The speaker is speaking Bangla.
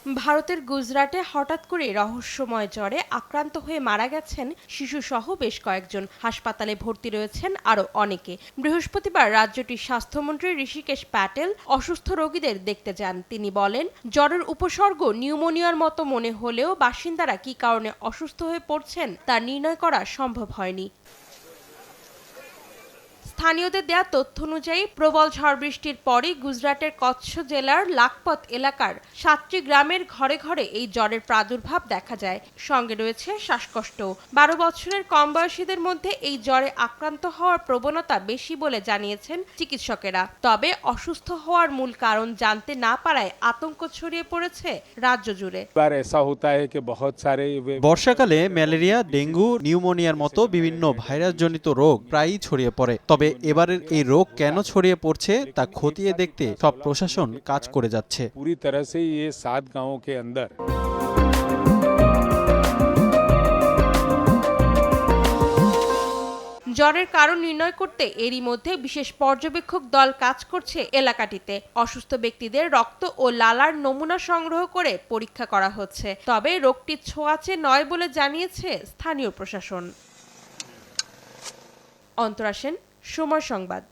ভারতের গুজরাটে হঠাৎ করে রহস্যময় জ্বরে আক্রান্ত হয়ে মারা গেছেন শিশুসহ বেশ কয়েকজন। হাসপাতালে ভর্তি রয়েছেন আরও অনেকে। বৃহস্পতিবার রাজ্যটির স্বাস্থ্যমন্ত্রী ঋষিকেশ প্যাটেল অসুস্থ রোগীদের দেখতে যান। তিনি বলেন, জ্বরের উপসর্গ নিউমোনিয়ার মতো মনে হলেও বাসিন্দারা কী কারণে অসুস্থ হয়ে পড়ছেন তা নির্ণয় করা সম্ভব হয়নি। স্থানীয়দের দেয়া তথ্য অনুযায়ী প্রবল ঝড় বৃষ্টির পরই গুজরাটের কচ্ছ জেলার লাখপত এলাকার ৭টি গ্রামের ঘরে ঘরে এই জ্বরের প্রাদুর্ভাব দেখা যায়। সঙ্গে রয়েছে শ্বাসকষ্ট। ১২ বছরের কম বয়সীদের মধ্যে এই জ্বরে আক্রান্ত হওয়ার প্রবণতা বেশি বলে জানিয়েছেন চিকিৎসকেরা। তবে অসুস্থ হওয়ার মূল কারণ জানতে না পারায় আতঙ্ক ছড়িয়ে পড়েছে রাজ্য জুড়ে। বর্ষাকালে ম্যালেরিয়া, ডেঙ্গু, নিউমোনিয়ার মতো বিভিন্ন ভাইরাসজনিত রোগ প্রায়ই ছড়িয়ে পড়ে। তবে এবারের এই রোগ কেন ছড়িয়ে পড়ছে তা খতিয়ে দেখতে সব প্রশাসন কাজ করে যাচ্ছে। জ্বরের কারণ নির্ণয় করতে এরই মধ্যে বিশেষ পর্যবেক্ষক দল কাজ করছে এলাকাটিতে। অসুস্থ ব্যক্তিদের রক্ত ও লালার নমুনা সংগ্রহ করে পরীক্ষা করা হচ্ছে। তবে রোগটি ছোঁয়াচে নয় বলে জানিয়েছে স্থানীয় প্রশাসন। অন্তরা সেন, সময় সংবাদ।